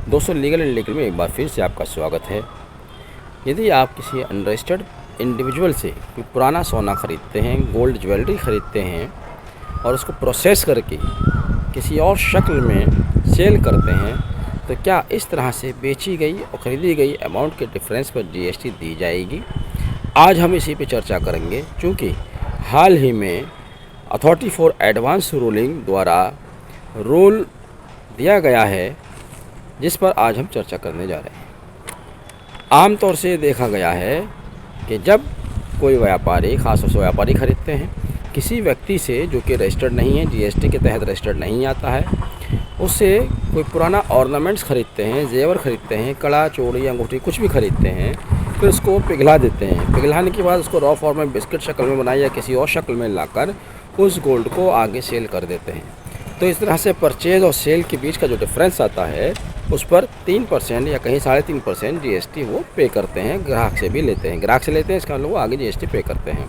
दोस्तों legal and legal में एक बार फिर से आपका स्वागत है। यदि आप किसी अनरजिस्टर्ड इंडिविजुअल से कोई पुराना सोना ख़रीदते हैं, गोल्ड ज्वेलरी ख़रीदते हैं और उसको प्रोसेस करके किसी और शक्ल में सेल करते हैं, तो क्या इस तरह से बेची गई और ख़रीदी गई अमाउंट के डिफरेंस पर जीएसटी दी जाएगी? आज हम इसी पे चर्चा करेंगे, क्योंकि हाल ही में अथॉरिटी फॉर एडवांस रूलिंग द्वारा रूल दिया गया है, जिस पर आज हम चर्चा करने जा रहे हैं। आमतौर से देखा गया है कि जब कोई व्यापारी, ख़ासतौर से व्यापारी ख़रीदते हैं किसी व्यक्ति से जो कि रजिस्टर्ड नहीं है, जीएसटी के तहत रजिस्टर्ड नहीं आता है, उससे कोई पुराना ऑर्नामेंट्स ख़रीदते हैं, जेवर ख़रीदते हैं, कड़ा, चूड़ी, अंगूठी, कुछ भी ख़रीदते हैं, फिर उसको पिघला देते हैं। पिघलाने के बाद उसको रॉ फॉर्म में बिस्किट शक्ल में बनाया या किसी और शक्ल में लाकर उस गोल्ड को आगे सेल कर देते हैं। तो इस तरह से परचेज़ और सेल के बीच का जो डिफरेंस आता है, उस पर 3% या कहीं 3.5% जीएसटी वो पे करते हैं। ग्राहक से भी लेते हैं, ग्राहक से लेते हैं, इसका मतलब वो आगे जीएसटी पे करते हैं।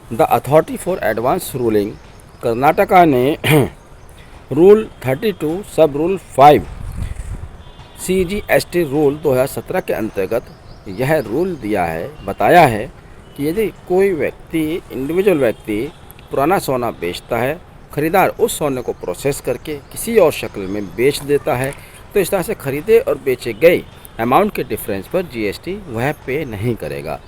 The authority for advance ruling Karnataka ने रूल 32 सब रूल 5 CGST रूल 2017 के अंतर्गत यह रूल दिया है, बताया है कि यदि कोई व्यक्ति, इंडिविजुअल व्यक्ति पुराना सोना बेचता है, ख़रीदार उस सोने को प्रोसेस करके किसी और शक्ल में बेच देता है, तो इस तरह से ख़रीदे और बेचे गए अमाउंट के डिफरेंस पर जीएसटी वह पे नहीं करेगा।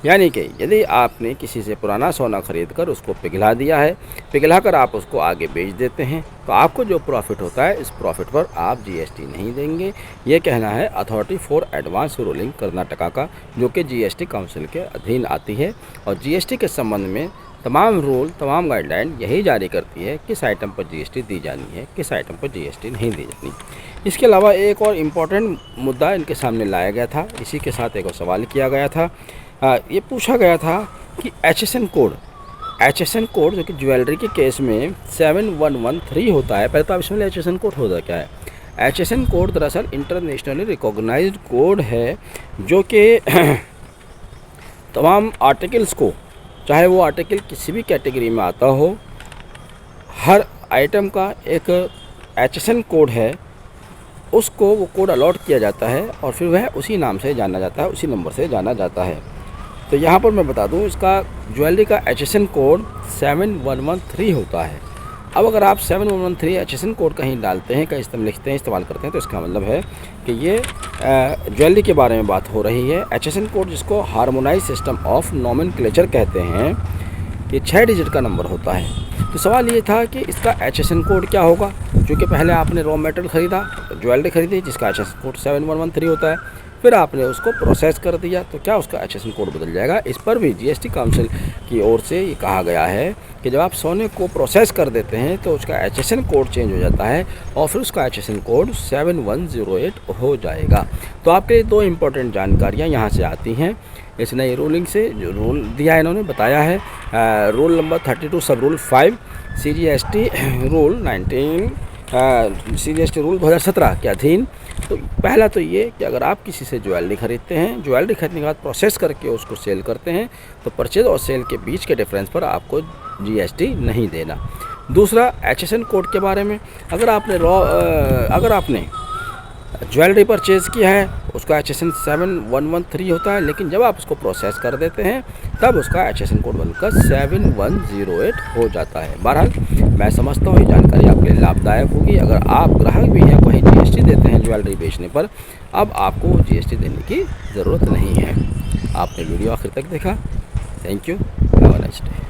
यानी कि यदि आपने किसी से पुराना सोना ख़रीद कर उसको पिघला दिया है, पिघला कर आप उसको आगे बेच देते हैं, तो आपको जो प्रॉफिट होता है, इस प्रॉफिट पर आप जीएसटी नहीं देंगे। ये कहना है authority for advance ruling Karnataka का, जो कि जीएसटी काउंसिल के अधीन आती है और जीएसटी के संबंध में तमाम रूल, तमाम गाइडलाइन यही जारी करती है किस आइटम पर जीएसटी दी जानी है, किस आइटम पर जीएसटी नहीं दी जानी। इसके अलावा एक और इम्पॉर्टेंट मुद्दा इनके सामने लाया गया था, इसी के साथ एक और सवाल किया गया था। ये पूछा गया था कि HSN कोड जो कि ज्वेलरी के केस में 7113 होता है। पहले तो आप इसमें HSN कोड होता क्या है? HSN कोड दरअसल इंटरनेशनली रिकॉग्नाइज्ड कोड है, जो कि तमाम आर्टिकल्स को, चाहे वो आर्टिकल किसी भी कैटेगरी में आता हो, हर आइटम का एक HSN कोड है, उसको वो कोड अलॉट किया जाता है और फिर वह उसी नाम से जाना जाता है, उसी नंबर से जाना जाता है। तो यहाँ पर मैं बता दूँ, इसका ज्वेलरी का HSN कोड 7113 होता है। अब अगर आप 7113 HSN कोड कहीं डालते हैं, कहीं लिखते हैं, इस्तेमाल करते हैं, तो इसका मतलब है कि ये ज्वेलरी के बारे में बात हो रही है। HSN कोड, जिसको हार्मोनाइज सिस्टम ऑफ नोमेनक्लेचर कहते हैं, ये 6 डिजिट का नंबर होता है। तो सवाल ये था कि इसका HSN कोड क्या होगा, क्योंकि पहले आपने रॉ मेटेरियल ख़रीदा, ज्वेलरी ख़रीदी, जिसका HSN कोड 7113 होता है, फिर आपने उसको प्रोसेस कर दिया, तो क्या उसका HSN कोड बदल जाएगा? इस पर भी जीएसटी काउंसिल की ओर से ये कहा गया है कि जब आप सोने को प्रोसेस कर देते हैं तो उसका HSN कोड चेंज हो जाता है और फिर उसका HSN कोड 7108 हो जाएगा। तो आपके लिए 2 इम्पोर्टेंट जानकारियाँ यहाँ से आती हैं इस नई रूलिंग से। जो रूल दिया है, इन्होंने बताया है, रूल नंबर 32 सब रूल 5 CGST रूल 2017 के अधीन। तो पहला तो ये कि अगर आप किसी से ज्वेलरी ख़रीदते हैं, ज्वेलरी खरीदने के बाद प्रोसेस करके उसको सेल करते हैं, तो परचेज और सेल के बीच के डिफरेंस पर आपको जीएसटी नहीं देना। दूसरा, HSN कोड के बारे में, अगर आपने ज्वेलरी परचेज़ किया है, उसका HSN 7113 होता है, लेकिन जब आप उसको प्रोसेस कर देते हैं तब उसका HSN कोड बनकर 7108 हो जाता है। बहरहाल मैं समझता हूँ ये जानकारी आपके लिए लाभदायक होगी। अगर आप ग्राहक भी हैं, कहीं जीएसटी देते हैं ज्वेलरी बेचने पर, अब आपको जीएसटी देने की ज़रूरत नहीं है। आपने वीडियो आखिर तक देखा, thank you, have a nice day.